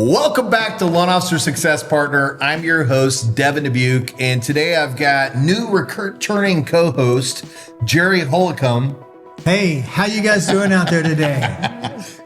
Welcome back to Loan Officer Success Partner. I'm your host, Devin Dubuc, and today I've got new returning co-host, Jerry Holcomb. Hey, how you guys doing out there today?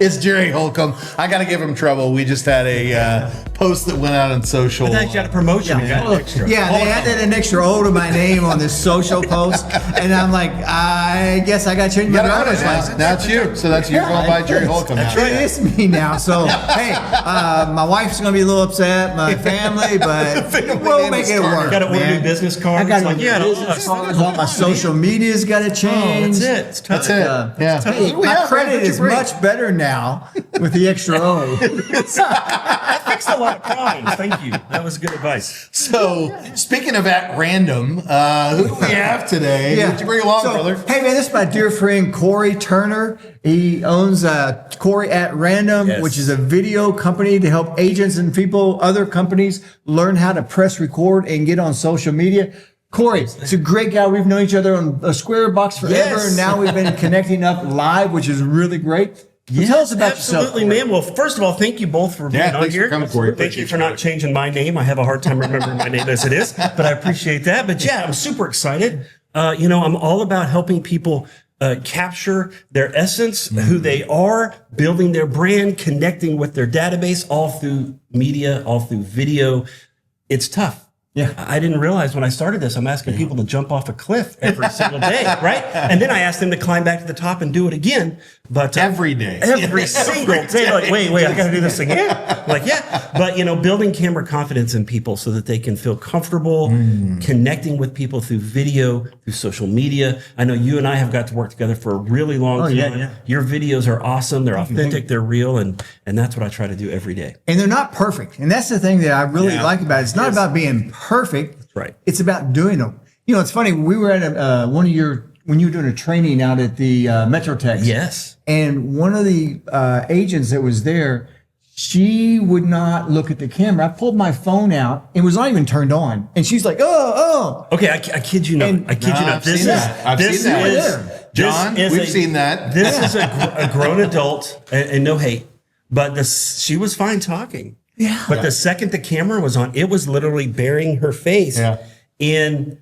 It's Jerry Holcomb. I got to give him trouble. We just had a post that went out on social. I thought you got a promotion. Yeah, Got an extra. they added an extra O to my name on this social post, and I'm like, I guess I got to change my driver's license. That's you. So that's you going by Jerry Holcomb. That's right. It is me now. So, hey, my wife's going to be a little upset, my family, but we'll make it work. Got to order new business cards. I got business cards. All my social media's got to change. That's it. It's tough. That's it. Hey, my credit is much better now with the extra O. That fixed a lot of problems. Thank you. That was good advice. So, speaking of at random, who do we have today? Who'd you bring along, brother? Hey, man, this is my dear friend, Cory Turner. He owns Cory at Random, which is a video company to help agents and people, other companies, learn how to press record and get on social media. Cory, it's a great guy. We've known each other on a Square Box forever, and now we've been connecting up live, which is really great. Well, tell us about yourself. Absolutely, man. Well, first of all, thank you both for being on here. For coming, Cory. Thank you for not changing my name. I have a hard time remembering my name as it is, but I appreciate that. But yeah, I'm super excited. I'm all about helping people capture their essence, who they are, building their brand, connecting with their database, all through media, all through video. It's tough. Yeah. I didn't realize when I started this, I'm asking people to jump off a cliff every single day, right? And then I asked them to climb back to the top and do it again. But every day. Every single day. Like, wait, I got to do this again. Like, yeah. But, building camera confidence in people so that they can feel comfortable connecting with people through video, through social media. I know you and I have got to work together for a really long time. Yeah. Your videos are awesome. They're authentic. They're real. And that's what I try to do every day. And they're not perfect. And that's the thing that I really like about it. It's not about being perfect. That's right. It's about doing them. It's funny. We were at when you were doing a training out at the Metrotech. Yes. And one of the agents that was there, she would not look at the camera. I pulled my phone out. It was not even turned on. And she's like, oh. Okay, I kid you not. I've seen that. John, we've seen that. This is a grown adult, and no hate, but she was fine talking. Yeah. But the second the camera was on, it was literally burying her face. Yeah. And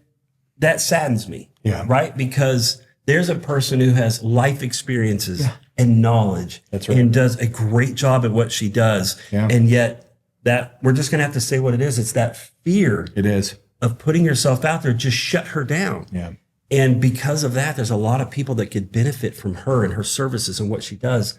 that saddens me. Yeah. Right? Because there's a person who has life experiences and knowledge. That's right. And does a great job at what she does. Yeah. And yet that we're just gonna have to say what it is. It's that fear It is. of putting yourself out there just shut her down. Yeah. And because of that, there's a lot of people that could benefit from her and her services and what she does.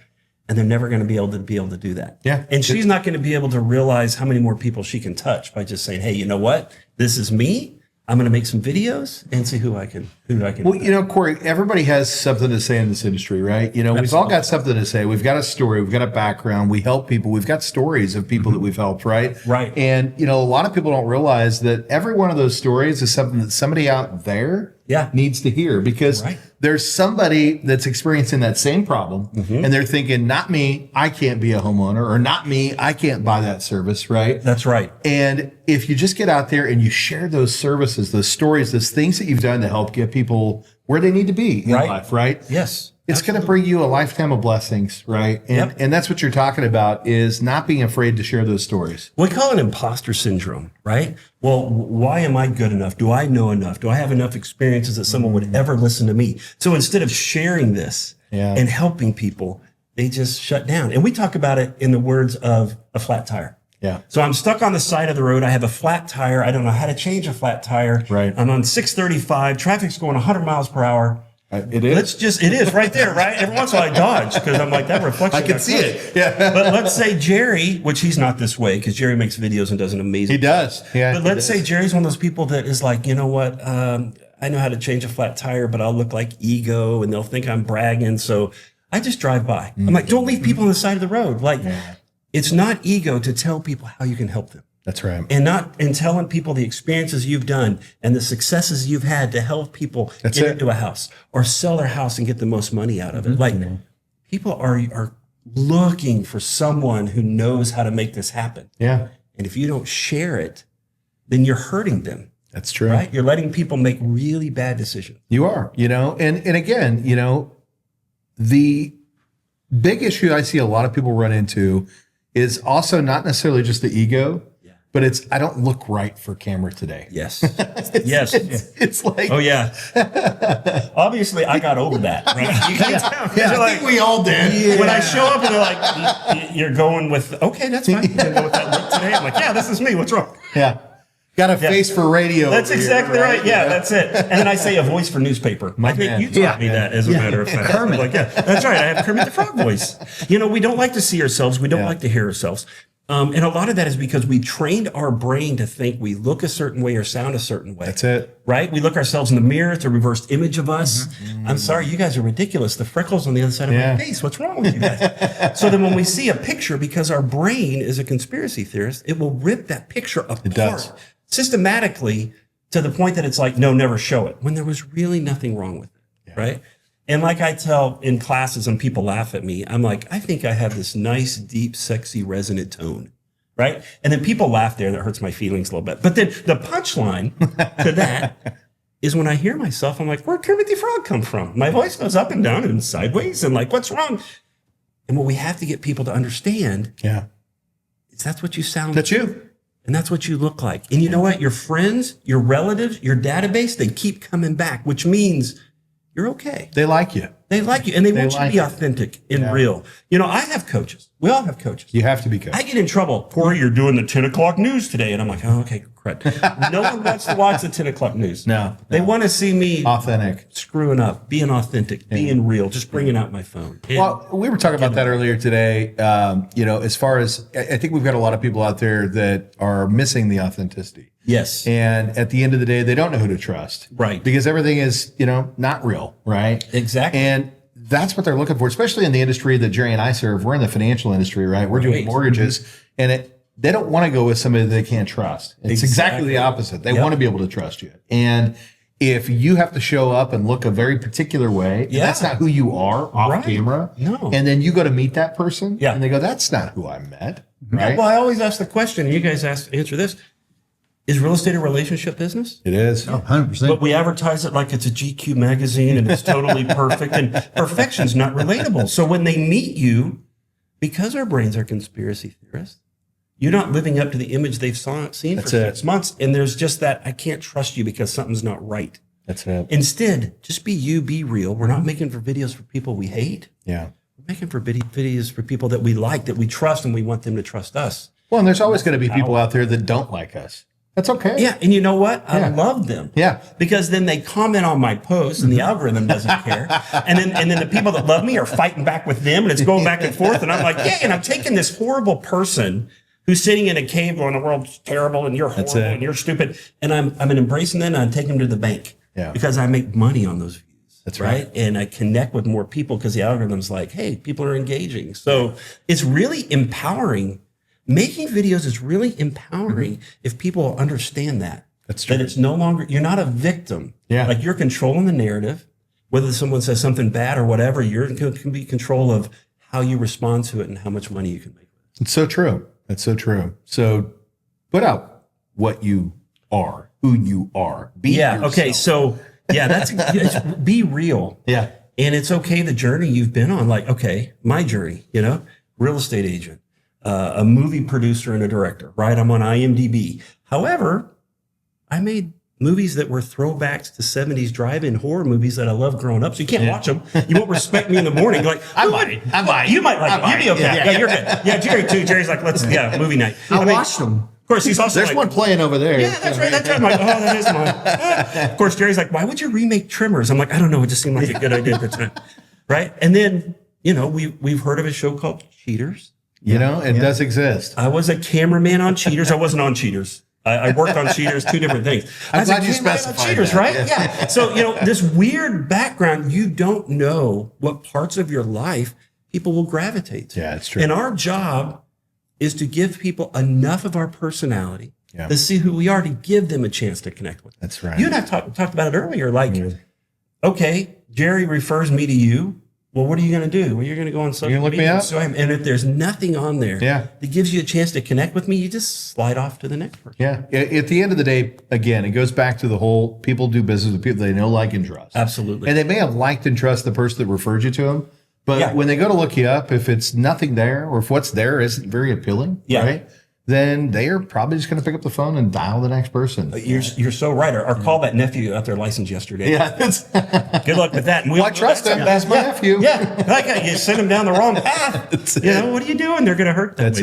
And they're never going to be able to do that. Yeah. And she's not going to be able to realize how many more people she can touch by just saying, hey, you know what? This is me. I'm going to make some videos and see who I can. Well, Cory, everybody has something to say in this industry, right? We've all got something to say. We've got a story. We've got a background. We help people. We've got stories of people that we've helped, right? Right. And, a lot of people don't realize that every one of those stories is something that somebody out there needs to hear, because there's somebody that's experiencing that same problem and they're thinking, not me, I can't be a homeowner, or not me, I can't buy that service, right? That's right. And if you just get out there and you share those services, those stories, those things that you've done to help get people where they need to be in life, right? Yes. It's going to bring you a lifetime of blessings, right? And that's what you're talking about, is not being afraid to share those stories. We call it imposter syndrome, right? Well, why am I good enough? Do I know enough? Do I have enough experiences that someone would ever listen to me? So instead of sharing this and helping people, they just shut down. And we talk about it in the words of a flat tire. Yeah. So I'm stuck on the side of the road. I have a flat tire. I don't know how to change a flat tire. Right. I'm on 635. Traffic's going 100 miles per hour. It is. It is right there, right? Every once in a while I dodge because I'm like, that reflection. I can see it. Yeah. But let's say Jerry, which he's not this way because Jerry makes videos and does an amazing He does. Yeah. But let's say Jerry's one of those people that is like, you know what? I know how to change a flat tire, but I'll look like ego and they'll think I'm bragging. So I just drive by. I'm like, don't leave people on the side of the road. Like, it's not ego to tell people how you can help them. That's right. And telling people the experiences you've done and the successes you've had to help people get into a house or sell their house and get the most money out of it. Like, people are looking for someone who knows how to make this happen. Yeah. And if you don't share it, then you're hurting them. That's true. Right? You're letting people make really bad decisions. You are, and again, the big issue I see a lot of people run into is also not necessarily just the ego, but it's, I don't look right for camera today. Yes. It's like, oh yeah. Obviously, I got over that. Right? You can tell. I think we all did. When I show up and they're like, "You're going with okay, that's fine. You can go with that look today." I'm like, "Yeah, this is me. What's wrong?" Yeah. Got a face for radio. That's exactly here, right. Yeah, that's it. And then I say a voice for newspaper. I think you taught me that, as a matter of fact. Kermit. Like, yeah, that's right. I have Kermit the Frog voice. You know, we don't like to see ourselves. We don't like to hear ourselves. And a lot of that is because we trained our brain to think we look a certain way or sound a certain way. That's it. Right? We look ourselves in the mirror. It's a reversed image of us. I'm sorry, you guys are ridiculous. The freckles on the other side of my face. What's wrong with you guys? So then when we see a picture, because our brain is a conspiracy theorist, it will rip that picture apart. It does. Systematically, to the point that it's like, no, never show it, when there was really nothing wrong with it. Right? And like I tell in classes and people laugh at me, I'm like, I think I have this nice, deep, sexy, resonant tone, right? And then people laugh there and it hurts my feelings a little bit. But then the punchline to that is when I hear myself, I'm like, where'd Kermit the Frog come from? My voice goes up and down and sideways and like, what's wrong? And what we have to get people to understand is that's what you sound like. That's you. And that's what you look like. And you know what? Your friends, your relatives, your database, they keep coming back, which means you're okay. They like you. They like you. And they want you to be authentic and real. You know, I have coaches. We all have coaches. You have to be coached. I get in trouble. Corey, you're doing the 10 o'clock news today. And I'm like, oh, okay, crud. No one wants to watch the 10 o'clock news. No. They want to see me authentic, screwing up, being authentic, being real, just bringing out my phone. Well, we were talking about that earlier today. You know, as far as I think we've got a lot of people out there that are missing the authenticity. Yes. And at the end of the day, they don't know who to trust. Right. Because everything is, you know, not real. Right. Exactly. And that's what they're looking for, especially in the industry that Jerry and I serve. We're in the financial industry, right? We're doing mortgages and they don't want to go with somebody that they can't trust. It's exactly the opposite. They want to be able to trust you. And if you have to show up and look a very particular way, that's not who you are off camera. No. And then you go to meet that person and they go, that's not who I met. Right. Well, I always ask the question, and you guys answer this. Is real estate a relationship business? It is. 100%. But we advertise it like it's a GQ magazine and it's totally perfect, and perfection's not relatable. So when they meet you, because our brains are conspiracy theorists, you're not living up to the image they've seen for 6 months. And there's just that, I can't trust you because something's not right. That's it. Instead, just be you, be real. We're not making for videos for people we hate. Yeah. We're making for videos for people that we like, that we trust, and we want them to trust us. Well, and there's always going to be people out there that don't like us. That's okay. Yeah, and you know what? I love them. Yeah. Because then they comment on my posts and the algorithm doesn't care. And then the people that love me are fighting back with them and it's going back and forth. And I'm like, yeah, and I'm taking this horrible person who's sitting in a cave going, the world's terrible and you're horrible and you're stupid. And I'm embracing them and I'm taking them to the bank. Yeah. Because I make money on those views. That's right. And I connect with more people because the algorithm's like, hey, people are engaging. So it's really empowering. Making videos is really empowering if people understand that. That's true. That it's no longer, you're not a victim. Yeah. Like you're controlling the narrative. Whether someone says something bad or whatever, you're can be control of how you respond to it and how much money you can make. It's so true. That's so true. So put out what you are, who you are. Be yourself. Okay. So it's be real. Yeah. And it's okay. The journey you've been on, like, okay, my journey, you know, real estate agent. A movie producer and a director, right? I'm on IMDb. However, I made movies that were throwbacks to 70s drive-in horror movies that I love growing up. So you can't watch them. You won't respect me in the morning. Like, I might. You might like it. You'd be okay. Yeah, you're good. Yeah, Jerry too. Jerry's like, movie night. I watched them. Of course, he's also There's one playing over there. Yeah, that's right. That's right. I'm like, oh, that is mine. Of course, Jerry's like, why would you remake Tremors? I'm like, I don't know. It just seemed like a good idea at the time. Right? And then, you know, we've heard of a show called Cheaters. You know, it does exist. I was a cameraman on Cheaters. I wasn't on Cheaters. I worked on Cheaters, two different things. I'm glad you specified Cheaters, that. right? Yeah. So, you know, this weird background, you don't know what parts of your life people will gravitate to. Yeah, it's true. And our job is to give people enough of our personality to see who we are, to give them a chance to connect with. That's right. You and I talked about it earlier. Like, okay, Jerry refers me to you. Well, what are you going to do? Well, you're going to go on social media. You're going to look me up? So and if there's nothing on there that gives you a chance to connect with me, you just slide off to the next person. Yeah. At the end of the day, again, it goes back to the whole people do business with people they know, like, and trust. Absolutely. And they may have liked and trust the person that referred you to them, But when they go to look you up, if it's nothing there, or if what's there isn't very appealing, right? Then they are probably just going to pick up the phone and dial the next person. You're so right. Or call that nephew out their license yesterday. Yeah. Good luck with that. And I trust him. That's my nephew. Yeah. Like you sent him down the wrong path. What are you doing? They're going to hurt that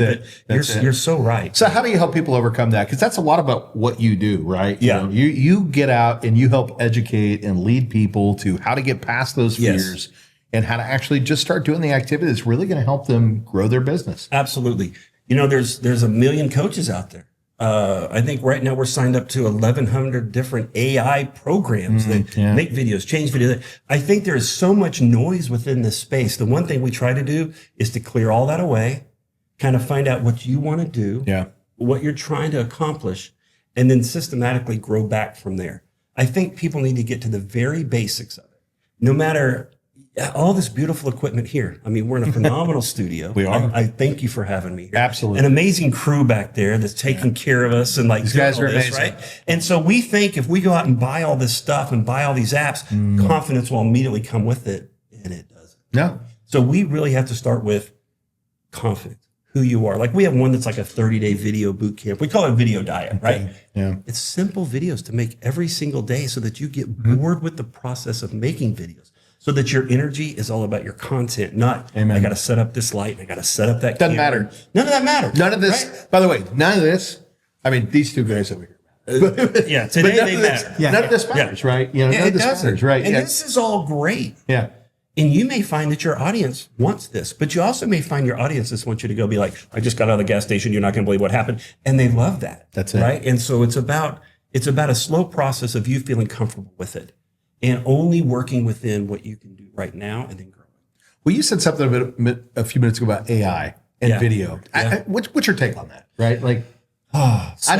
way. You're so right. So how do you help people overcome that? Because that's a lot about what you do, right? Yeah. You get out and you help educate and lead people to how to get past those fears and how to actually just start doing the activity that's really going to help them grow their business. Absolutely. There's a million coaches out there. I think right now we're signed up to 1,100 different AI programs that make videos, change videos. I think there is so much noise within this space. The one thing we try to do is to clear all that away, kind of find out what you want to do, what you're trying to accomplish, and then systematically grow back from there. I think people need to get to the very basics of it. No matter all this beautiful equipment here. I mean, we're in a phenomenal studio. We are. I thank you for having me here. Absolutely. An amazing crew back there that's taking care of us and these guys are amazing, right? And so we think if we go out and buy all this stuff and buy all these apps, confidence will immediately come with it, and it doesn't. No. So we really have to start with confidence, who you are. Like we have one that's like a 30-day video boot camp. We call it video diet, right? Yeah. It's simple videos to make every single day so that you get bored with the process of making videos. So that your energy is all about your content, not I got to set up this light, I got to set up that Doesn't camera. matter. None of that matters. None of this, right? by the way, none of this, I mean, these two guys over here. Today they matter. None of this matters, right? None of this matters, right? And this is all great. Yeah. And you may find that your audience wants this, but you also may find your audience just wants you to go be like, I just got out of the gas station. You're not going to believe what happened. And they love that. That's it. Right. And so it's about a slow process of you feeling comfortable with it and only working within what you can do right now and then growing. Well, you said something a few minutes ago about AI and video. What's your take on that? Right? Like, I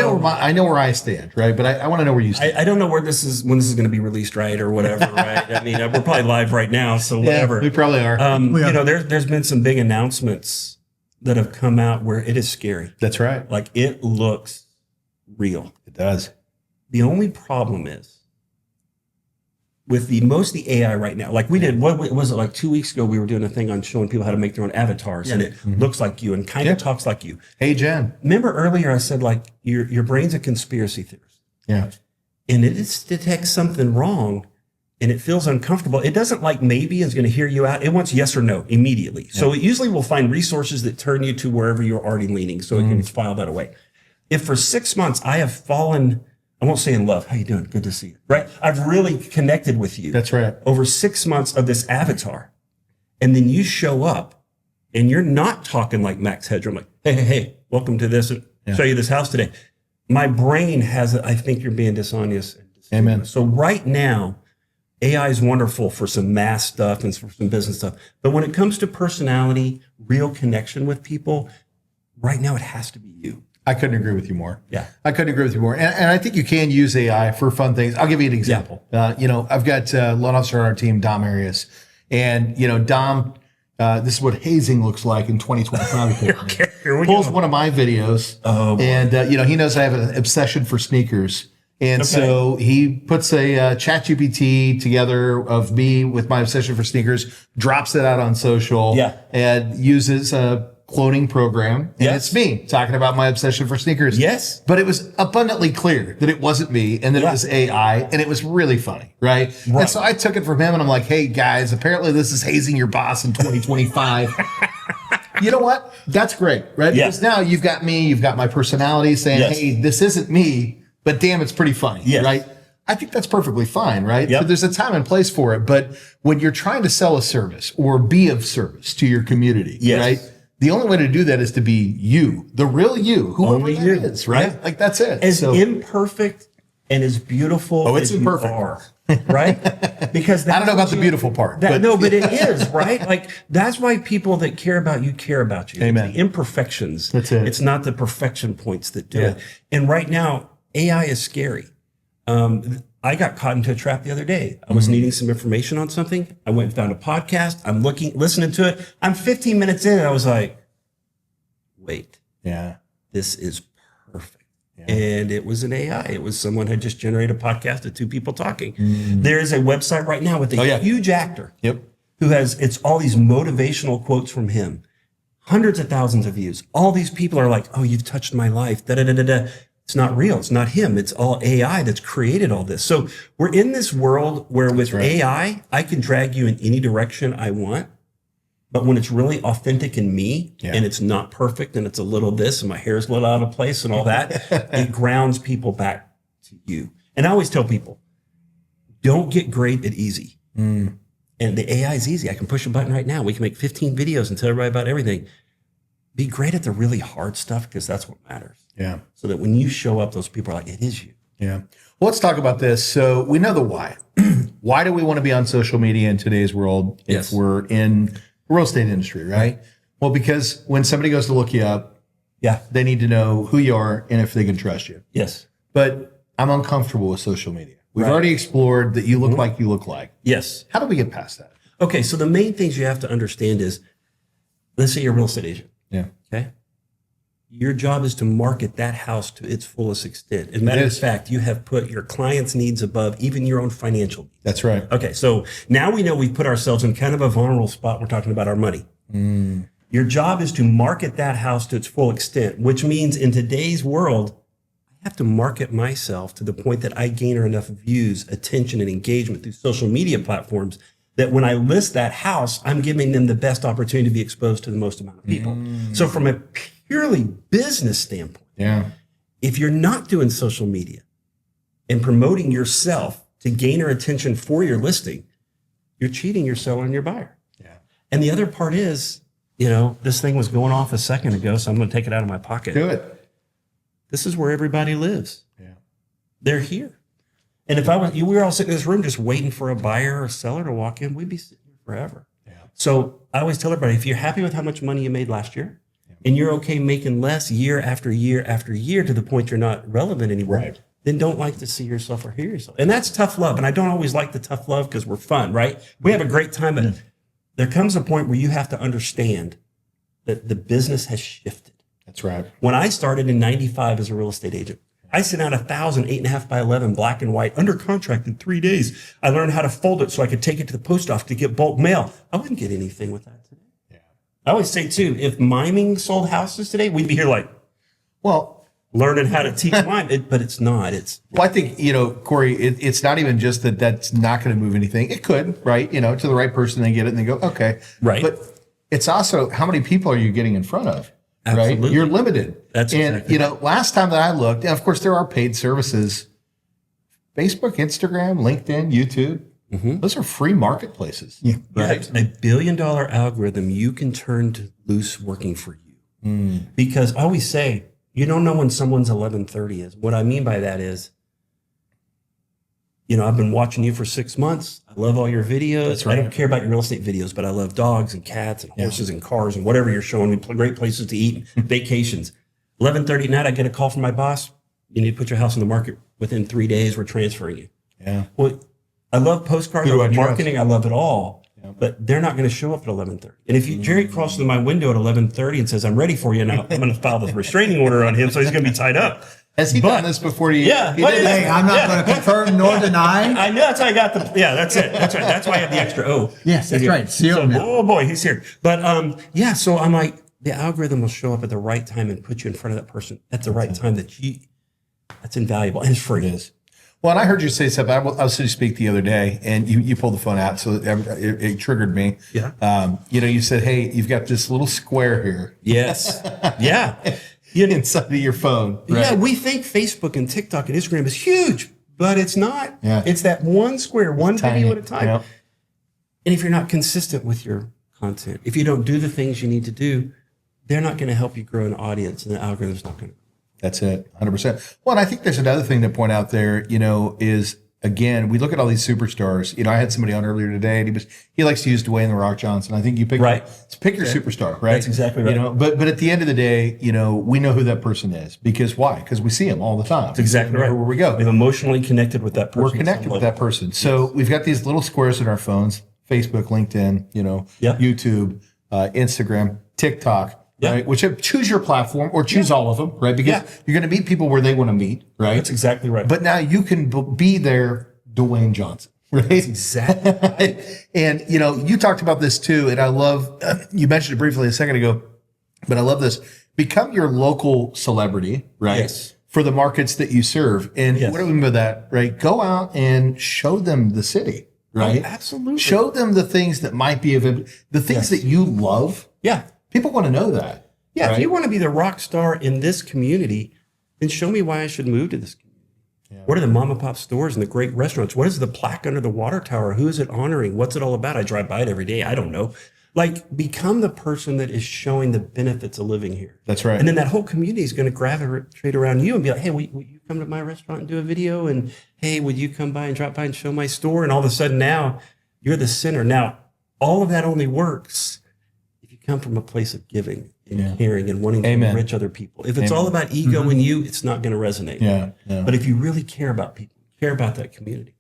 know where I stand, right? But I want to know where you stand. I don't know when this is going to be released, right, or whatever, right? I mean, we're probably live right now, so whatever. We probably are. There's been some big announcements that have come out where it is scary. That's right. Like it looks real. It does. The only problem is with most of the AI right now, like we did, what was it, like 2 weeks ago, we were doing a thing on showing people how to make their own avatars and it looks like you and kind of talks like you. Hey, Jen. Remember earlier I said like your brain's a conspiracy theorist. Yeah. And it detects something wrong and it feels uncomfortable. It doesn't like maybe is going to hear you out. It wants yes or no immediately. Yeah. So it usually will find resources that turn you to wherever you're already leaning so it can file that away. If for 6 months I have fallen, I won't say in love. How you doing? Good to see you. Right? I've really connected with you. That's right. Over 6 months of this avatar. And then you show up and you're not talking like Max Headroom, like, hey, welcome to this and show you this house today. My brain has it. I think you're being dishonest. Amen. So right now, AI is wonderful for some mass stuff and for some business stuff. But when it comes to personality, real connection with people, right now it has to be you. I couldn't agree with you more. Yeah. I couldn't agree with you more. And I think you can use AI for fun things. I'll give you an example. I've got a loan officer on our team, Dom Arias. And, Dom, this is what hazing looks like in 2025. Okay, here we Pulls go. one of my videos. Oh, boy. And, he knows I have an obsession for sneakers. And so he puts a chat GPT together of me with my obsession for sneakers, drops it out on social, and uses a cloning program. And it's me talking about my obsession for sneakers. Yes. But it was abundantly clear that it wasn't me and that it was AI, and it was really funny, right? And so I took it from him and I'm like, hey guys, apparently this is hazing your boss in 2025. You know what? That's great, right? Yeah. Because now you've got me, you've got my personality saying, hey, this isn't me, but damn, it's pretty funny, right? I think that's perfectly fine, right? Yep. So there's a time and place for it. But when you're trying to sell a service or be of service to your community, right? The only way to do that is to be you, the real you, whoever that is, right? Yeah. Like that's it. As imperfect and as beautiful it's as imperfect. you are, right? Because I don't know about the beautiful part. But it is, right? Like that's why people that care about you care about you. Amen. It's the imperfections. That's it. It's not the perfection points that do it. And right now, AI is scary. I got caught into a trap the other day. I was needing some information on something. I went and found a podcast. I'm listening to it. I'm 15 minutes in and I was like, wait, this is perfect. Yeah. And it was an AI. It was someone had just generated a podcast of two people talking. There is a website right now with a huge actor who has, it's all these motivational quotes from him, hundreds of thousands of views. All these people are like, oh, you've touched my life. Da, da, da, da, da. It's not real. It's not him. It's all AI that's created all this. So we're in this world where with AI, I can drag you in any direction I want. But when it's really authentic in me and it's not perfect and it's a little this and my hair's a little out of place and all that, it grounds people back to you. And I always tell people, don't get great at easy. And the AI is easy. I can push a button right now. We can make 15 videos and tell everybody about everything. Be great at the really hard stuff because that's what matters. Yeah. So that when you show up, those people are like, it is you. Yeah. Well, let's talk about this. So we know the why. Why do we want to be on social media in today's world if we're in the real estate industry, right? Well, because when somebody goes to look you up, they need to know who you are and if they can trust you. Yes. But I'm uncomfortable with social media. We've already explored that you look like you look like. Yes. How do we get past that? Okay. So the main things you have to understand is, let's say you're a real estate agent. Yeah. Okay. Your job is to market that house to its fullest extent. As a matter of fact, you have put your client's needs above even your own financial needs. That's right. Okay. So now we know we've put ourselves in kind of a vulnerable spot. We're talking about our money. Your job is to market that house to its full extent, which means in today's world, I have to market myself to the point that I gain enough views, attention, and engagement through social media platforms that when I list that house, I'm giving them the best opportunity to be exposed to the most amount of people. So from a purely business standpoint, if you're not doing social media and promoting yourself to gain their attention for your listing, you're cheating your seller and your buyer. And the other part is, you know, this thing was going off a second ago, so I'm going to take it out of my pocket. Do it. This is where everybody lives. They're here. And if we were all sitting in this room just waiting for a buyer or a seller to walk in, we'd be sitting here forever. So I always tell everybody, if you're happy with how much money you made last year and you're okay making less year after year after year to the point you're not relevant anymore, then don't like to see yourself or hear yourself. And that's tough love. And I don't always like the tough love because we're fun, right? We have a great time, but there comes a point where you have to understand that the business has shifted. That's right. When I started in 95 as a real estate agent, I sent out 1,000 8.5 by 11 black and white under contract in 3 days. I learned how to fold it so I could take it to the post office to get bulk mail. I wouldn't get anything with that today. I always say too, if miming sold houses today, we'd be here like, learning how to teach mime. But it's not. Well, I think, you know, Cory, it's not even just that that's not going to move anything. It could, right? You know, to the right person, they get it and they go, okay. Right. But it's also how many people are you getting in front of? Absolutely. Right? You're limited. That's exactly you know, last time that I looked, and of course there are paid services, Facebook, Instagram, LinkedIn, YouTube. Those are free marketplaces. Right. A $1 billion algorithm you can turn to loose working for you. Because I always say, you don't know when someone's 11:30 is. What I mean by that is, you know, I've been watching you for 6 months. I love all your videos. That's right. I don't care about your real estate videos, but I love dogs and cats and horses and cars and whatever you're showing me, great places to eat, vacations. 11:30 at night, I get a call from my boss. You need to put your house on the market within 3 days. We're transferring you. Well, I love postcards. I love marketing. I love it all. But they're not going to show up at 11:30. And if Jerry crosses my window at 11:30 and says, I'm ready for you now, I'm going to file the restraining order on him. So he's going to be tied up. Has he done this before? He did hey, I'm not going to confirm nor deny. I know that's how I got that's it. That's right. That's why I have the extra O. Yes, that's right. Oh boy, he's here. But so I'm like, the algorithm will show up at the right time and put you in front of that person at the right time that's invaluable. And it's free. It is. Well, and I heard you say something. I was to speak the other day, and you pulled the phone out, so it triggered me. You know, you said, "Hey, you've got this little square here." Yes. Inside of your phone. Right? Yeah, we think Facebook and TikTok and Instagram is huge, but it's not. It's that one square, one video at a time. And if you're not consistent with your content, if you don't do the things you need to do, they're not going to help you grow an audience, and the algorithm's not going to. That's it, 100%. Well, and I think there's another thing to point out there, you know, is, again, we look at all these superstars. You know, I had somebody on earlier today, and he likes to use Dwayne "The Rock" Johnson. I think you pick your superstar, right? That's exactly right. You know, but at the end of the day, you know, we know who that person is. Because why? Because we see him all the time. That's exactly right. Where we go. We've emotionally connected with that person. We're connected with that person. So we've got these little squares in our phones, Facebook, LinkedIn, you know, YouTube, Instagram, TikTok. Right, choose your platform or choose all of them, right? Because you're going to meet people where they want to meet, right? That's exactly right. But now you can be their Dwayne Johnson. Right? Exactly. Right. And, you talked about this too. And I love, you mentioned it briefly a second ago, but I love this. Become your local celebrity, right? Yes. For the markets that you serve. And what do I mean by that, right? Go out and show them the city, right? Oh, absolutely. Show them the things that might be the things that you love. Yeah. People want to know that. Yeah. Right? If you want to be the rock star in this community, then show me why I should move to this community. Yeah. What are the mom and pop stores and the great restaurants? What is the plaque under the water tower? Who is it honoring? What's it all about? I drive by it every day. I don't know. Like, become the person that is showing the benefits of living here. That's right. And then that whole community is going to gravitate around you and be like, hey, will you come to my restaurant and do a video? And hey, would you come by and drop by and show my store? And all of a sudden now you're the center. Now, all of that only works if you come from a place of giving and caring and wanting to enrich other people. If it's all about ego and you, it's not going to resonate. Yeah. But if you really care about people, care about that community,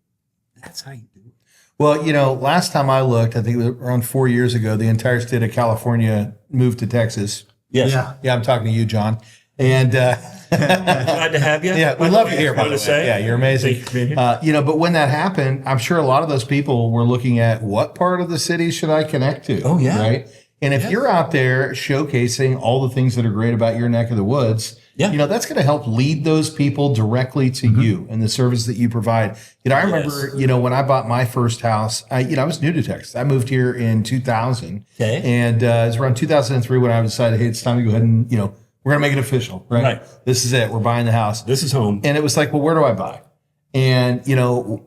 that's how you do it. Well, last time I looked, I think it was around 4 years ago, the entire state of California moved to Texas. Yes. Yeah, I'm talking to you, John. And glad to have you. Yeah, we love you here, by the way. Yeah, you're amazing. Thank you for being here. But when that happened, I'm sure a lot of those people were looking at what part of the city should I connect to? Oh, yeah. Right? And if you're out there showcasing all the things that are great about your neck of the woods, that's going to help lead those people directly to you and the service that you provide. I remember, when I bought my first house, I was new to Texas. I moved here in 2000. Okay. And it was around 2003 when I decided, hey, it's time to go ahead and, we're going to make it official, right? This is it. We're buying the house. This is home. And it was like, well, where do I buy? And,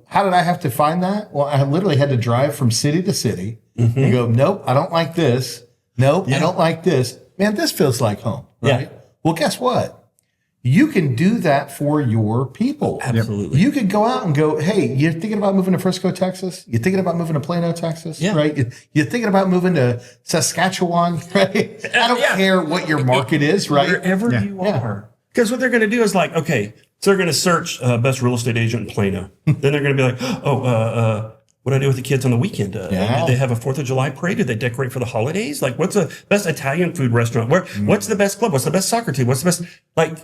how did I have to find that? Well, I literally had to drive from city to city and go, nope, I don't like this. Nope, I don't like this. Man, this feels like home, right? Yeah. Well, guess what? You can do that for your people. Absolutely. You could go out and go, hey, you're thinking about moving to Frisco, Texas? You're thinking about moving to Plano, Texas? Yeah. Right? You're thinking about moving to Saskatchewan, right? I don't care what your market is, right? Wherever you are. Because what they're going to do is like, okay, so they're going to search best real estate agent in Plano. Then they're going to be like, what do I do with the kids on the weekend? Do they have a 4th of July parade? Do they decorate for the holidays? Like, what's the best Italian food restaurant? What's the best club? What's the best soccer team? What's the best, like,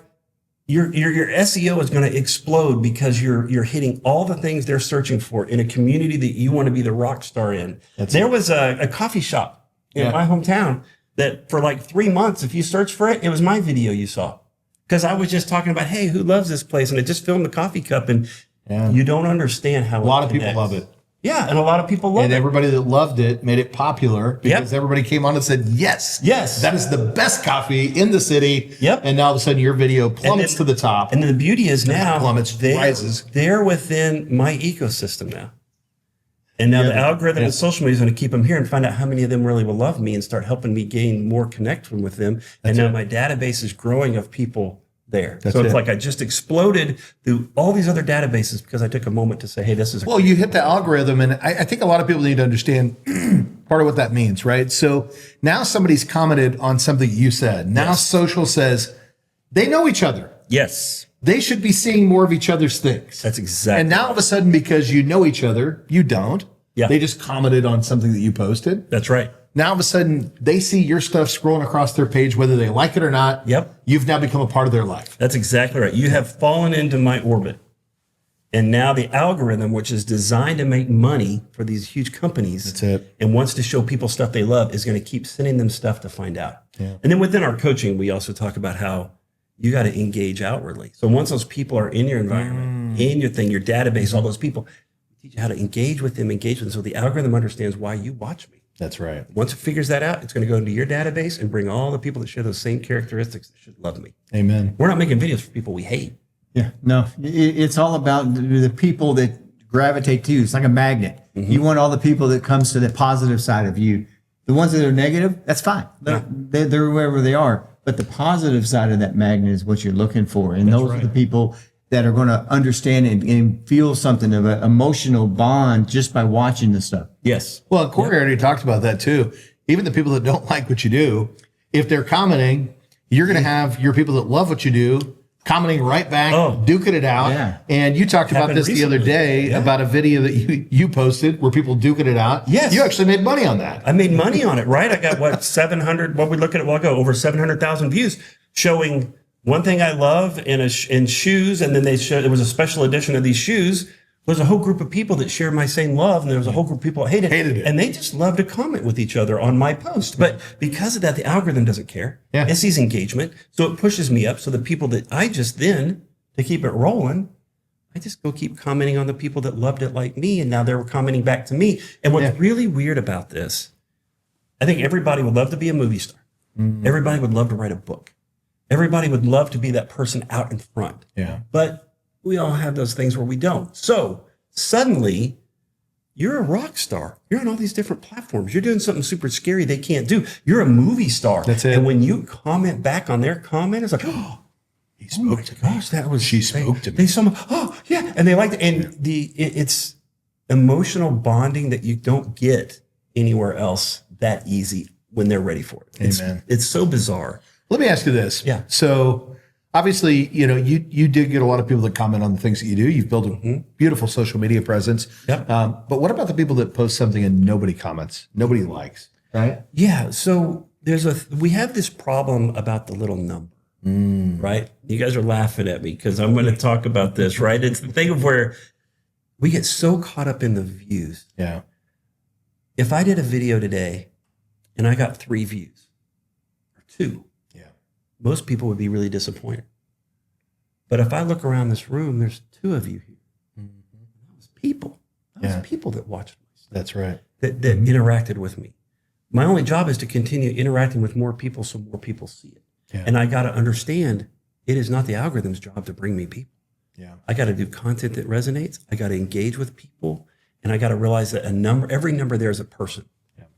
your SEO is going to explode because you're hitting all the things they're searching for in a community that you want to be the rock star in. There was a coffee shop in my hometown that for like 3 months, if you search for it, it was my video you saw. Because I was just talking about, hey, who loves this place? And I just filmed the coffee cup, and you don't understand how a lot of people love it. Yeah, and a lot of people love it. And everybody that loved it made it popular because everybody came on and said, yes, that is the best coffee in the city. Yep. And now all of a sudden your video plummets to the top. And then the beauty is now rises. They're within my ecosystem now. And now the algorithm and social media is going to keep them here and find out how many of them really will love me and start helping me gain more connection with them. And now my database is growing of people there. So it's like I just exploded through all these other databases because I took a moment to say, hey, this is well, you hit the algorithm, and I think a lot of people need to understand part of what that means, right? So now somebody's commented on something you said. Now social says they know each other. Yes. They should be seeing more of each other's things. That's exactly. And now all of a sudden, because you know each other, you don't. Yeah. They just commented on something that you posted. That's right. Now all of a sudden, they see your stuff scrolling across their page, whether they like it or not. Yep. You've now become a part of their life. That's exactly right. You have fallen into my orbit. And now the algorithm, which is designed to make money for these huge companies, that's it, and wants to show people stuff they love, is going to keep sending them stuff to find out. Yeah. And then within our coaching, we also talk about how you got to engage outwardly. So once those people are in your environment, in your thing, your database, all those people, we teach you how to engage with them, so the algorithm understands why you watch me. That's right. Once it figures that out, it's going to go into your database and bring all the people that share those same characteristics that should love me. Amen. We're not making videos for people we hate. Yeah, no, it's all about the people that gravitate to you. It's like a magnet. Mm-hmm. You want all the people that comes to the positive side of you. The ones that are negative, that's fine. They're wherever they are. But the positive side of that magnet is what you're looking for. And those are the people that are going to understand and feel something of an emotional bond just by watching the stuff. Yes. Well, Cory already talked about that too. Even the people that don't like what you do, if they're commenting, you're going to have your people that love what you do commenting right back, duking it out. Yeah. And you talked about this the other day about a video that you posted where people duking it out. Yes. You actually made money on that. I made money on it, right? I got 700, what we look at a while ago, over 700,000 views showing one thing I love in shoes. And then they showed, it was a special edition of these shoes There's a whole group of people that share my same love, and there was a whole group of people that hated it. it. And they just love to comment with each other on my post. But because of that, the algorithm doesn't care. It sees engagement. So it pushes me up. So the people that I just then, to keep it rolling, I just go keep commenting on the people that loved it like me. And now they're commenting back to me. And what's really weird about this, I think everybody would love to be a movie star. Everybody would love to write a book. Everybody would love to be that person out in front. But we all have those things where we don't. So suddenly you're a rock star. You're on all these different platforms. You're doing something super scary they can't do. You're a movie star. That's it. And when you comment back on their comment, it's like, oh, He spoke to me. gosh, that was, She spoke to me. They somehow, oh yeah. And they liked it. And it's emotional bonding that you don't get anywhere else that easy when they're ready for it. Amen. It's so bizarre. Let me ask you this. Yeah. So obviously, you did get a lot of people that comment on the things that you do. You've built a beautiful social media presence. Yep. But what about the people that post something and nobody comments, nobody likes, right? Yeah. So we have this problem about the little number, right? You guys are laughing at me because I'm going to talk about this, right? It's the thing of where we get so caught up in the views. Yeah. If I did a video today and I got 3 views or 2, most people would be really disappointed. But if I look around this room, there's 2 of you here. That was people. That was people that watched me. That's right. That interacted with me. My only job is to continue interacting with more people so more people see it. Yeah. And I got to understand it is not the algorithm's job to bring me people. Yeah. I got to do content that resonates. I got to engage with people. And I got to realize that every number there is a person.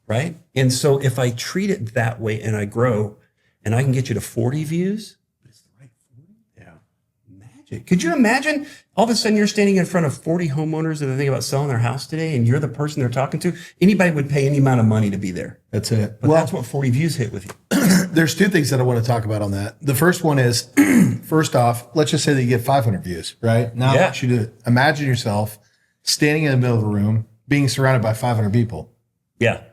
Right? And so if I treat it that way and I grow, and I can get you to 40 views, but it's the right 40. Yeah. Magic. Could you imagine all of a sudden you're standing in front of 40 homeowners that are thinking about selling their house today, and you're the person they're talking to? Anybody would pay any amount of money to be there. That's it. But that's what 40 views hit with you. There's 2 things that I want to talk about on that. The first one is, first off, let's just say that you get 500 views, right? Now I want you to imagine yourself standing in the middle of a room, being surrounded by 500 people. Yeah.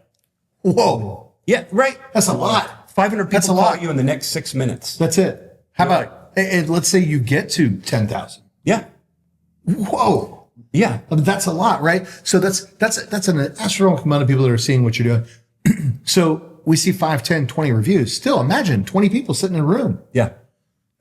Whoa. Yeah, right. That's a lot. 500 people call you in the next 6 minutes. That's it. How about, and let's say you get to 10,000. Yeah. Whoa. Yeah. I mean, that's a lot, right? So that's an astronomical amount of people that are seeing what you're doing. So we see 5, 10, 20 reviews. Still, imagine 20 people sitting in a room. Yeah.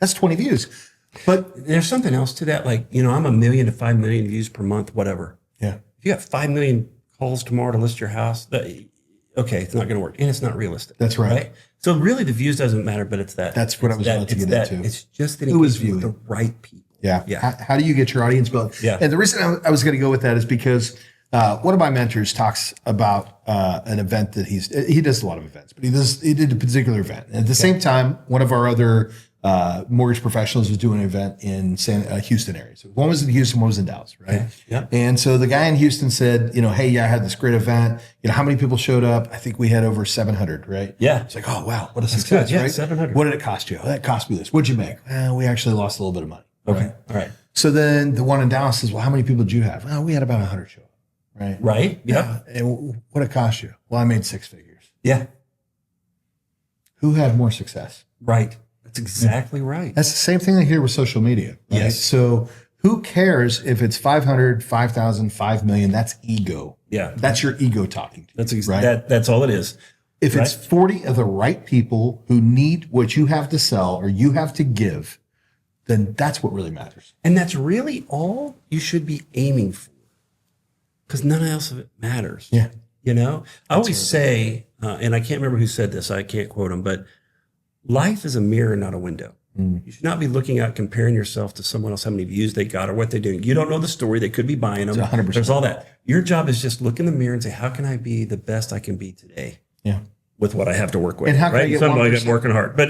That's 20 views. But there's something else to that. Like, I'm 1 million to 5 million views per month, whatever. Yeah. If you got 5 million calls tomorrow to list your house, okay, it's not going to work. And it's not realistic. That's right. So really the views doesn't matter, but it's that. That's what I was about to get into. It's just that who is with viewing the right people. Yeah. Yeah. How do you get your audience built? Yeah. And the reason I was going to go with that is because one of my mentors talks about an event that he does a lot of events, but he did a particular event. And at the same time, one of our other mortgage professionals was doing an event in Houston area. So one was in Houston, one was in Dallas, right? Okay. Yeah. And so the guy in Houston said, hey, I had this great event. How many people showed up? I think we had over 700, right? Yeah. It's like, oh, wow, what a success, good. Yeah, right? 700. What did it cost you? That cost me this. What'd you make? We actually lost a little bit of money. Okay. Right? All right. So then the one in Dallas says, well, how many people did you have? We had about 100 show up, right? Right. Yeah. And what did it cost you? Well, I made 6 figures. Yeah. Who had more success? Right. That's exactly right. That's the same thing here with social media. Right? Yes. So who cares if it's 500, 5,000, 5 million? That's ego. Yeah. That's your ego talking to you. That's all it is. If it's 40 of the right people who need what you have to sell or you have to give, then that's what really matters. And that's really all you should be aiming for, because none else of it matters. Yeah. I always say, and I can't remember who said this, I can't quote him, but life is a mirror, not a window. You should not be looking at comparing yourself to someone else, how many views they got or what they're doing. You don't know the story. They could be buying them. 100%. There's all that. Your job is just look in the mirror and say, how can I be the best I can be today? Yeah. With what I have to work with. And how can I get Somebody I'm working hard. But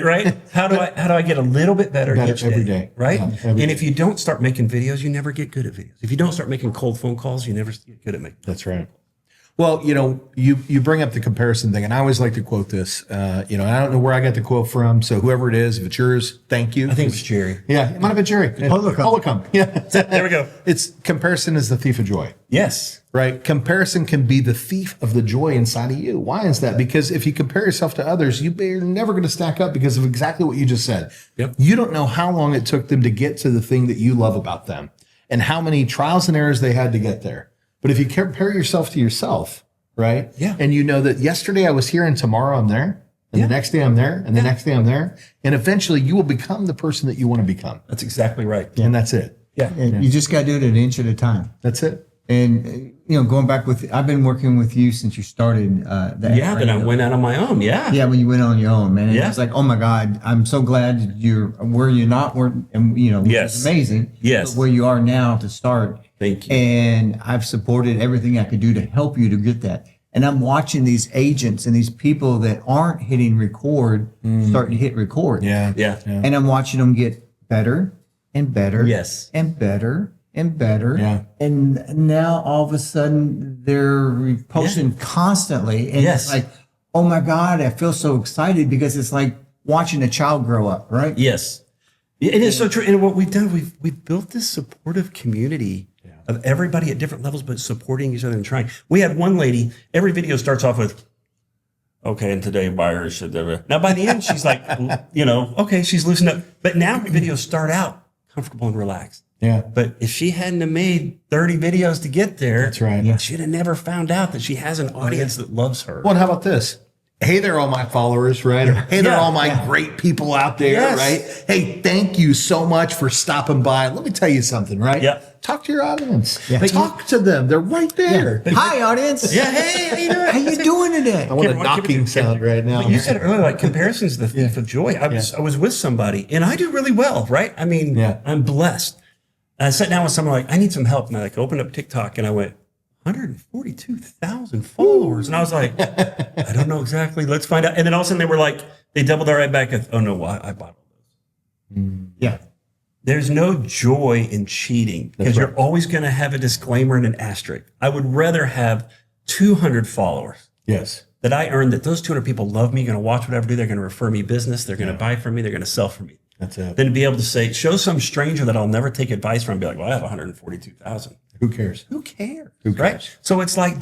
how do I get a little bit better each every day? Right? Yeah, every and day. if you don't start making videos, you never get good at videos. If you don't start making cold phone calls, you never get good at making. That's right. Well, you bring up the comparison thing, and I always like to quote this. I don't know where I got the quote from, so whoever it is, if it's yours, thank you. I think it was Jerry. Yeah, it might have been Jerry. Holcomb. Yeah, There we go. It's comparison is the thief of joy. Yes. Right? Comparison can be the thief of the joy inside of you. Why is that? Because if you compare yourself to others, you're never going to stack up because of exactly what you just said. Yep. You don't know how long it took them to get to the thing that you love about them. and how many trials and errors they had to get there. But if you compare yourself to yourself, right? Yeah. And you know that yesterday I was here and tomorrow I'm there. And the next day I'm there, and the next day I'm there. And eventually you will become the person that you want to become. That's exactly right. And that's it. Yeah. And you just got to do it an inch at a time. That's it. And, going back I've been working with you since you started. Then I went out on my own. Yeah. Yeah, when you went on your own, man. And Yeah. It's like, oh my God, I'm so glad you're where you're not, which Yes. is amazing. Yes. But where you are now to start. Thank you. And I've supported everything I could do to help you to get that. And I'm watching these agents and these people that aren't hitting record starting to hit record. Yeah. And I'm watching them get better and better. Yes. And better and better. Yeah. And now all of a sudden they're posting constantly. And Yes. it's like, oh my God, I feel so excited because it's like watching a child grow up, right? Yes. It is so true. And what we've done, we've built this supportive community of everybody at different levels, but supporting each other and trying. We had one lady, every video starts off with, okay, and today buyers should. Now by the end, she's like, okay, she's loosened up. But now her videos start out comfortable and relaxed. Yeah. But if she hadn't have made 30 videos to get there, That's right. she'd have never found out that she has an audience that loves her. Well, and how about this? Hey there, all my followers, right? Or, hey there, Yeah. all my great people out there, Yes. right? Hey, thank you so much for stopping by. Let me tell you something, right? Yeah. Talk to your audience. Yeah. Talk to them. They're right there. Hi, audience. Yeah, hey, how you doing? How you doing today? I want a knocking sound right now. But you said earlier, like comparison's the thief of joy. I was with somebody and I do really well, right? I mean, I'm blessed. I sat down with someone like, I need some help. And I opened up TikTok and I went, 142,000 followers. And I was like, I don't know exactly. Let's find out. And then all of a sudden they were like, they doubled that right back. Oh no, I bought all those. Yeah. There's no joy in cheating because you're always going to have a disclaimer and an asterisk. I would rather have 200 followers. Yes. That I earned, that those 200 people love me, going to watch whatever I do. They're going to refer me business. They're going to buy from me. They're going to sell from me. That's it. Then to be able to say, show some stranger that I'll never take advice from and be like, well, I have 142,000. Who cares? Who cares? Who cares? Right? So it's like,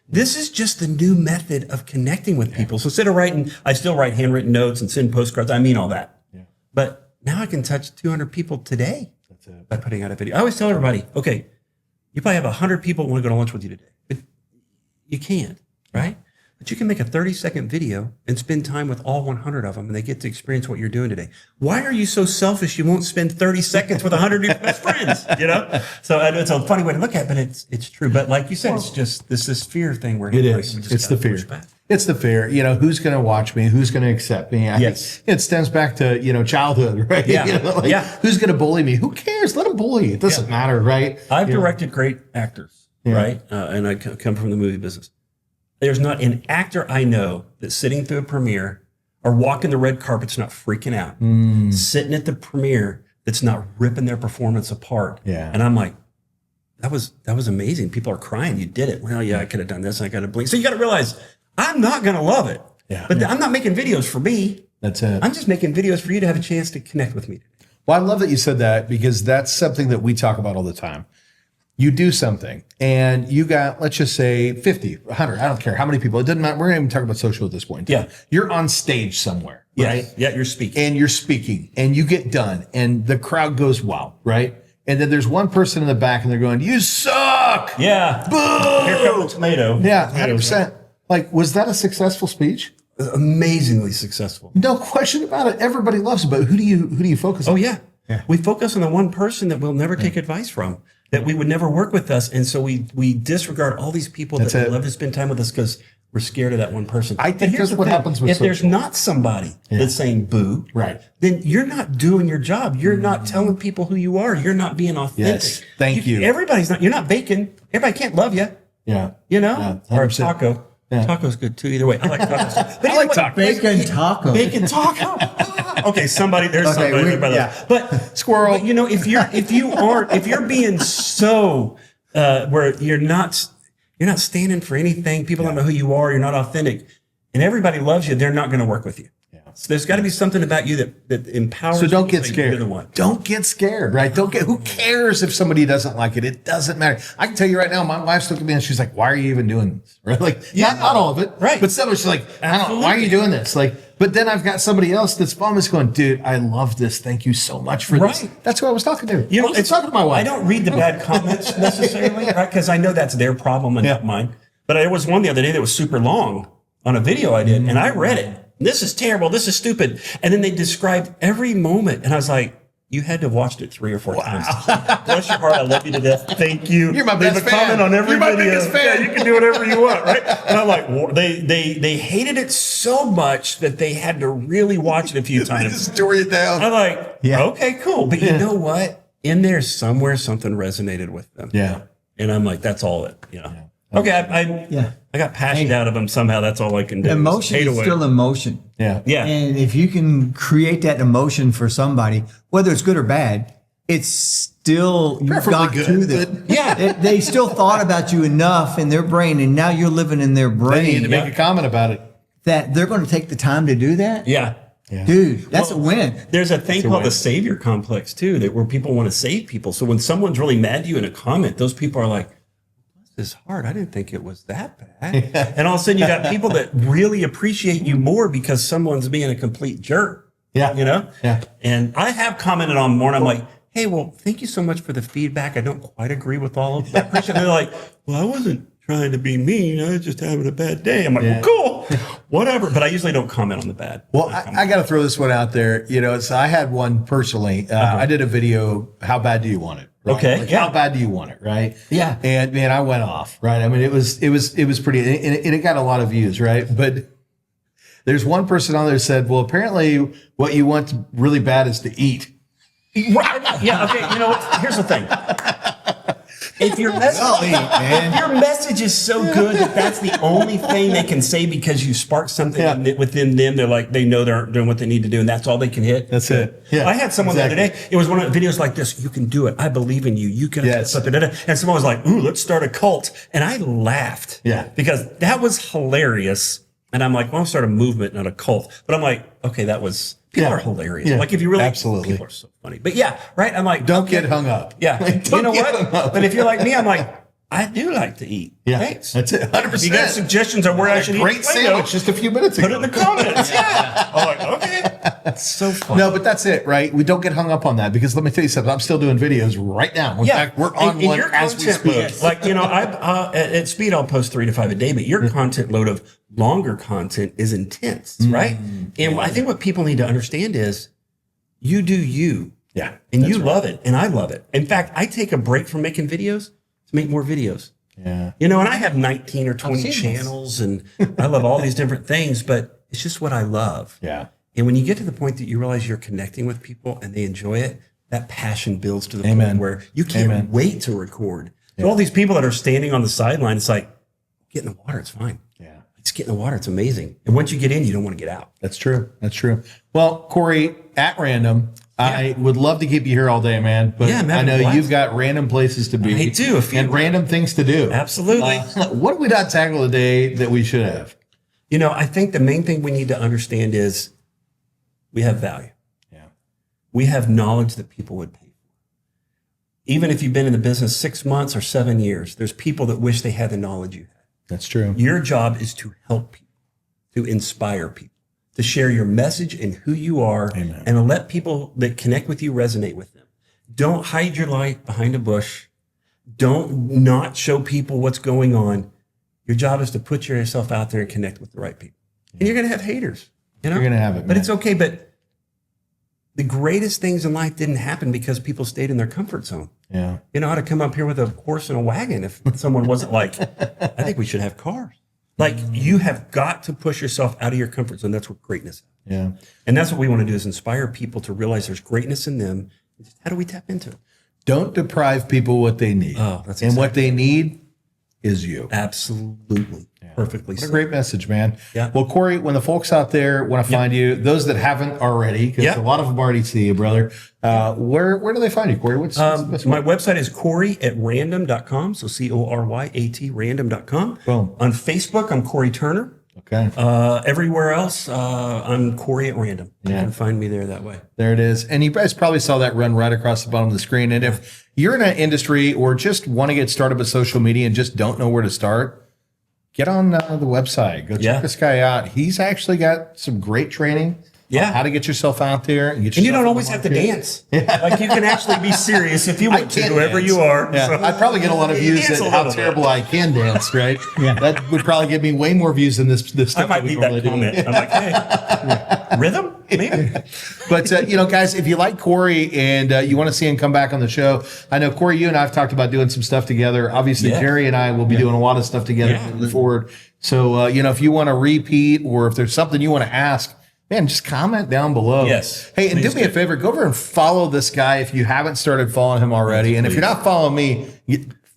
this is just the new method of connecting with people. So instead of I still write handwritten notes and send postcards. I mean all that. Yeah. But now I can touch 200 people today. That's it. By putting out a video. I always tell everybody, okay, you probably have 100 people who want to go to lunch with you today. But you can't, right? But you can make a 30-second video and spend time with all 100 of them, and they get to experience what you're doing today. Why are you so selfish you won't spend 30 seconds with 100 of your best friends, So I know it's a funny way to look at it, but it's true. But like you said, it's just this fear thing where it is. It's the fear. It's the fear. Who's going to watch me? Who's going to accept me? I think it stems back to, childhood, right? Yeah. Who's going to bully me? Who cares? Let them bully. It doesn't matter, right? I've directed great actors, right? And I come from the movie business. There's not an actor I know that's sitting through a premiere or walking the red carpet's not freaking out, sitting at the premiere that's not ripping their performance apart. Yeah. And I'm like, that was amazing. People are crying. You did it. Well, yeah, I could have done this. I got to blink. So you got to realize I'm not going to love it. Yeah. But I'm not making videos for me. That's it. I'm just making videos for you to have a chance to connect with me. Well, I love that you said that because that's something that we talk about all the time. You do something and you got, let's just say 50, 100, I don't care how many people, it doesn't matter. We're not even talking about social at this point. Yeah. You're on stage somewhere, right? Yeah, you're speaking. And you're speaking and you get done and the crowd goes, wow, right? And then there's one person in the back and they're going, you suck. Yeah. Boo! Here comes the tomato. Yeah, 100%. Like, was that a successful speech? Amazingly successful. No question about it. Everybody loves it, but who do you focus on? Oh, yeah. We focus on the one person that we'll never take advice from, that we would never work with us. And so we disregard all these people that would love to spend time with us because we're scared of that one person. I think that's what happens with if there's social. not somebody that's saying boo, right, then you're not doing your job. You're not telling people who you are. You're not being authentic. Yes, thank you. You're not bacon. Everybody can't love you. Yeah. Or a taco. Yeah. Taco's good too. Either way, I like tacos. I like tacos. Bacon taco. Bacon taco. Okay, somebody. But squirrel. But, if you're being so where you're not standing for anything. People don't know who you are. You're not authentic, and everybody loves you. They're not going to work with you. Yeah. So there's got to be something about you that empowers. So don't get scared. You're the one. Don't get scared, right? Who cares if somebody doesn't like it? It doesn't matter. I can tell you right now, my wife's looking at me and she's like, why are you even doing this? Right? Like, not all of it. Right. But some she's like, why are you doing this? Like, But then I've got somebody else that's almost going, dude, I love this. Thank you so much for this. That's who I was talking to. You know, it's talking to my wife. I don't read the bad comments necessarily, right? Because I know that's their problem and not mine. But there was one the other day that was super long on a video I did, and I read it. This is terrible. This is stupid. And then they described every moment, and I was like, you had to have watched it 3 or 4 times. Bless your heart. I love you to death. Thank you. You're my best fan. Comment on every You're my video. biggest fan. Yeah, you can do whatever you want, right? And I'm like, they hated it so much that they had to really watch it a few times. Just story it down. I'm like, okay, cool. But you know what? In there somewhere, something resonated with them. Yeah. And I'm like, that's all it, you know. Okay, I got passionate out of them somehow. That's all I can do. Emotion is still emotion. Yeah. And if you can create that emotion for somebody, whether it's good or bad, it's still you've got to them. They still thought about you enough in their brain, and now you're living in their brain. They need to make a comment about it. That they're going to take the time to do that. Yeah. Dude, that's a win. There's a thing called the savior complex too, where people want to save people. So when someone's really mad at you in a comment, those people are like, this is hard. I didn't think it was that bad. And all of a sudden you got people that really appreciate you more because someone's being a complete jerk. Yeah. You know? Yeah. And I have commented on more and I'm like, hey, well, thank you so much for the feedback. I don't quite agree with all of that. They're like, well, I wasn't trying to be mean. I was just having a bad day. I'm like, well, cool, whatever. But I usually don't comment on the bad. Well, I got to throw this one out there. You know, so I had one personally. I did a video, how bad do you want it? Right? Okay. Like, how bad do you want it? Right. Yeah. And man, I went off. Right. I mean, it was pretty, and it got a lot of views. Right. But there's one person on there that said, well, apparently what you want really bad is to eat. Right. Yeah. Okay. You know what? Here's the thing. If your message is so good that that's the only thing they can say because you sparked something within them, they're like, they know they're doing what they need to do and that's all they can hit. That's it. Yeah. I had someone the other day, it was one of the videos like this, you can do it. I believe in you. You can something. And someone was like, ooh, let's start a cult. And I laughed. Yeah. Because that was hilarious. And I'm like, well, I'll start a movement, not a cult. But I'm like, okay, people are hilarious. Like if you really, people are so funny. But right? I'm like, don't get hung up. Yeah. Like, you know what? But if you're like me, I'm like, I do like to eat. Yeah. Thanks. That's it. 100%. If you got suggestions on where I should eat great sandwich just a few minutes ago. Put it in the comments. I'm like, okay. That's so fun. No, but that's it, right? We don't get hung up on that because let me tell you something. I'm still doing videos right now. In fact, we're on one as we speak. Like, you know, at Speed, I'll post 3 to 5 a day, but your content load of longer content is intense, right? And I think what people need to understand is you do you. Yeah. And you love it. And I love it. In fact, I take a break from making videos to make more videos. Yeah. You know, and I have 19 or 20 channels and I love all these different things, but it's just what I love. Yeah. And when you get to the point that you realize you're connecting with people and they enjoy it, that passion builds to the point where you can't wait to record. So all these people that are standing on the sideline, it's like, get in the water. It's fine. Yeah. Just get in the water. It's amazing. And once you get in, you don't want to get out. That's true. That's true. Well, Cory, at random, I would love to keep you here all day, man. But I know you've got random places to be. I do. And random things to do. Absolutely. What did we not tackle today that we should have? You know, I think the main thing we need to understand is we have value. Yeah. We have knowledge that people would pay for. Even if you've been in the business 6 months or 7 years, there's people that wish they had the knowledge you had. That's true. Your job is to help people, to inspire people, to share your message and who you are, and to let people that connect with you resonate with them. Don't hide your light behind a bush. Don't not show people what's going on. Your job is to put yourself out there and connect with the right people. And you're going to have haters. You know? You're going to have it, man. But it's okay. But the greatest things in life didn't happen because people stayed in their comfort zone. Yeah. You know how to come up here with a horse and a wagon if someone wasn't like, I think we should have cars. Like you have got to push yourself out of your comfort zone. That's what greatness is. Yeah. And that's what we want to do is inspire people to realize there's greatness in them. How do we tap into it? Don't deprive people what they need. Oh, that's and what they need is you. Absolutely. Yeah. Perfectly What said. a great message, man. Yeah. Well, Cory, when the folks out there want to find you, those that haven't already, because a lot of them already see you, brother, where do they find you, Cory? What's the best my way? website is cory@random.com. So CORYAT random.com. Boom. On Facebook, I'm Cory Turner. Okay. Everywhere else, I'm Cory at Random. You can find me there that way. There it is. And you guys probably saw that run right across the bottom of the screen. And if you're in an industry or just want to get started with social media and just don't know where to start, get on the website. Go check this guy out. He's actually got some great training. Yeah, how to get yourself out there and you don't always have to dance. Like you can actually be serious if you want to, whoever you are. Yeah. So. I'd probably get a lot of views at how terrible I can dance, right? That would probably get me way more views than this stuff. I might need that comment. I'm like, hey, rhythm, maybe. But guys, if you like Cory and you want to see him come back on the show, I know Cory, you and I have talked about doing some stuff together. Obviously, Jerry and I will be doing a lot of stuff together moving forward. So if you want to repeat or if there's something you want to ask. Man, just comment down below. Yes. Hey, and do me a favor. Go over and follow this guy if you haven't started following him already. And if you're not following me,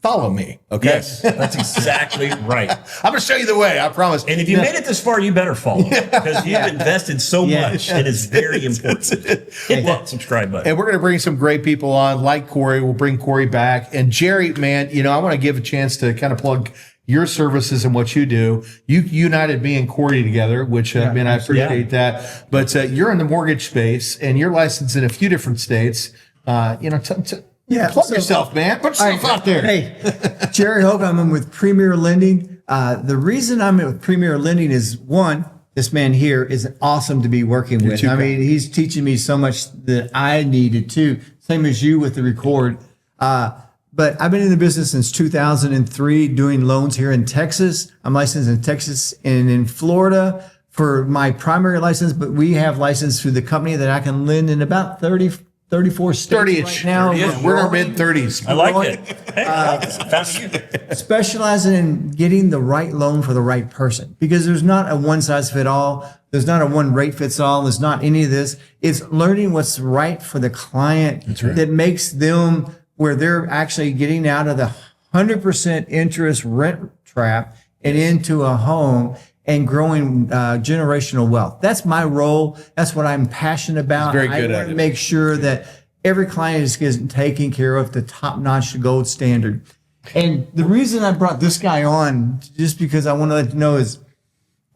follow me. Okay. Yes, that's exactly right. I'm going to show you the way. I promise. And if you made it this far, you better follow because you've invested so much. It is very important. Hit that subscribe button. And we're going to bring some great people on like Cory. We'll bring Cory back. And Jerry, man, I want to give a chance to kind of plug your services and what you do. You united me and Cory together, which I appreciate that. But you're in the mortgage space and you're licensed in a few different states. Plug yourself, man. Put yourself out there. Hey, Jerry Holcomb, I'm with Premier Lending. The reason I'm with Premier Lending is one, this man here is awesome to be working with. I mean, he's teaching me so much that I needed to. Same as you with the record. But I've been in the business since 2003 doing loans here in Texas. I'm licensed in Texas and in Florida for my primary license, but we have license through the company that I can lend in about 34 states 30-ish. right now. We're in our mid-30s. I like it. Specializing in getting the right loan for the right person because there's not a one size fit all. There's not a one rate fits all. There's not any of this. It's learning what's right for the client that makes them where they're actually getting out of the 100% interest rent trap and into a home and growing generational wealth. That's my role. That's what I'm passionate about. Very good I want to make sure that every client is getting taken care of the top-notch gold standard. And the reason I brought this guy on, just because I want to let you know, is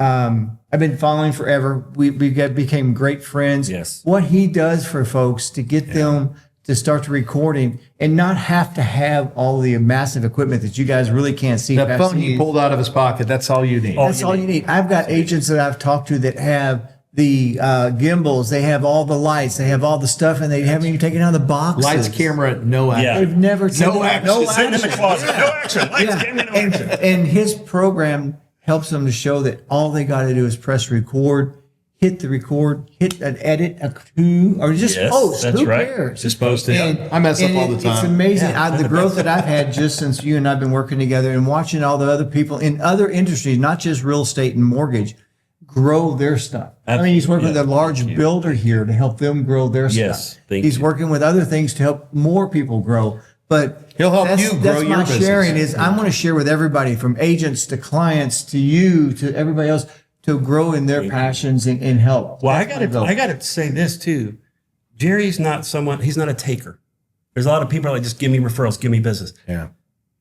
I've been following forever. We became great friends. Yes. What he does for folks to get them to start recording and not have to have all the massive equipment that you guys really can't see. That phone he pulled out of his pocket, that's all you need. That's all you need. I've got agents that I've talked to that have the gimbals, they have all the lights, they have all the stuff, and they haven't even taken out of the boxes. Lights, camera, no action. Yeah. They've never no action. No action. Sitting in the closet. No action. Lights, camera, no action. And his program helps them to show that all they got to do is press record, hit the record, hit an edit, a two, or just post. That's Who right. cares? Just post it. I mess up all the time. It's amazing. The growth that I've had just since you and I've been working together and watching all the other people in other industries, not just real estate and mortgage, grow their stuff. Absolutely. I mean, he's working with a large builder here to help them grow their stuff. He's working with other things to help more people grow. But he'll help you grow your business. That's my sharing is I'm going to share with everybody from agents to clients to you to everybody else to grow in their passions and help. Well, I got to say this too. Jerry's not someone, he's not a taker. There's a lot of people like, just give me referrals, give me business. Yeah.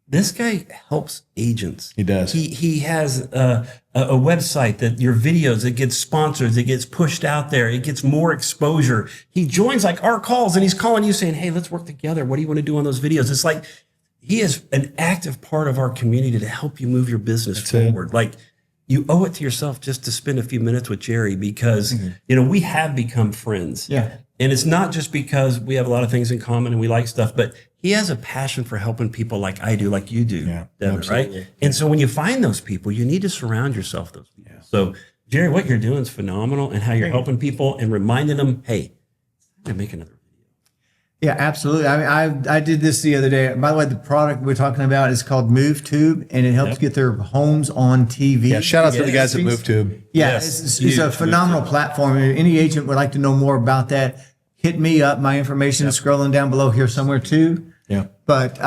This guy helps agents. He does. He has a website that your videos, it gets sponsors, it gets pushed out there, it gets more exposure. He joins like our calls and he's calling you saying, hey, let's work together. What do you want to do on those videos? It's like he is an active part of our community to help you move your business forward. Like, you owe it to yourself just to spend a few minutes with Jerry because, we have become friends. Yeah. And it's not just because we have a lot of things in common and we like stuff, but he has a passion for helping people like I do, like you do, Devin, right? And so when you find those people, you need to surround yourself with those people. Yeah. So, Jerry, what you're doing is phenomenal and how you're helping people and reminding them, hey, I'm going to make another video. Yeah, absolutely. I mean, I did this the other day. By the way, the product we're talking about is called MoveTube, and it helps get their homes on TV. Yeah, shout out to the guys at MoveTube. Yeah, it's a phenomenal platform. If any agent would like to know more about that, hit me up. My information is scrolling down below here somewhere too. Yeah. But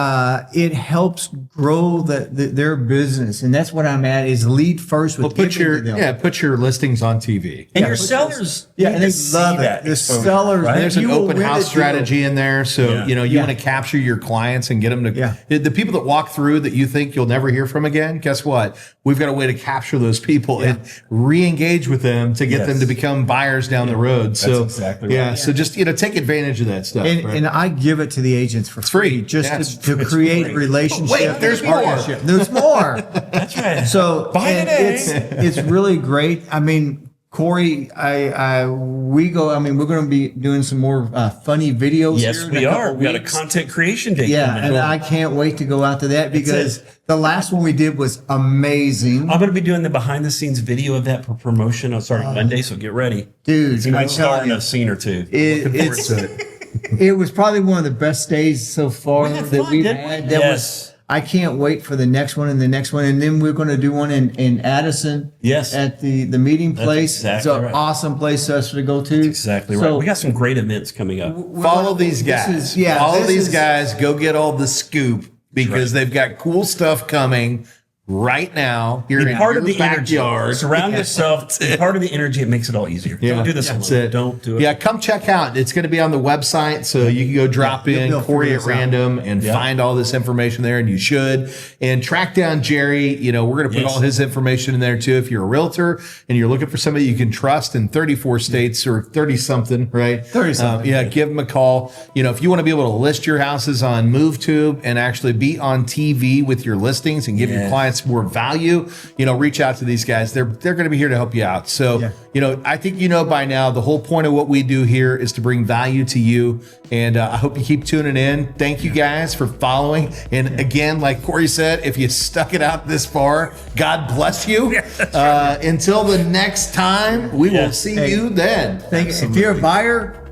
it helps grow their business, and that's what I'm at. Is lead first with put your listings on TV. And your sellers, and they love it. The sellers, right? There's an open house strategy in there, so you want to capture your clients and get them to the people that walk through that you think you'll never hear from again. Guess what? We've got a way to capture those people and re-engage with them to get them to become buyers down the road. So that's exactly right. So just take advantage of that stuff. And I give it to the agents for free. Just just to create relationship. Wait, there's more. Partnership. There's more. That's right. So Buy and today. it's really great. I mean, Cory, we're going to be doing some more funny videos. Yes, here in we a couple are. We got a weeks. content creation day Yeah, coming. and I can't wait to go out to that because the last one we did was amazing. I'm going to be doing the behind the scenes video of that for promotion on starting Monday, so get ready. Dude, You might I'm star telling in you, a scene or two. Looking forward to it. it was probably one of the best days so far We had that fun, we've didn't we? had. Yes. I can't wait for the next one and the next one. And then we're going to do one in Addison. Yes. At the meeting place. exactly It's an right. awesome place for us to go to. Exactly right. So We got some great events coming up. Follow these guys. Follow these guys. Go get all the scoop because they've got cool stuff coming right now here Be in part your of the backyard. energy. Surround yourself. Be part of the energy. It makes it all easier. Don't do this That's alone. it. Don't do it. Yeah, come check out. It's going to be on the website, so you can go drop in you'll Cory figure at this out. random and find all this information there, and you should. And track down Jerry. You know, we're going to put Yes. all his information in there too. If you're a realtor and you're looking for somebody you can trust in 34 states or 30 something, right? 30 something. Yeah, give him a call. You know, if you want to be able to list your houses on MoveTube and actually be on TV with your listings and give your clients more value, you know, reach out to these guys. They're going to be here to help you out. So, you know, I think you know by now the whole point of what we do here is to bring value to you. And I hope you keep tuning in. Thank you guys for following. And again, like Cory said, if you stuck it out this far, God bless you. Until the next time, we will see you then. If you're a buyer,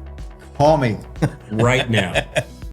call me. Right now.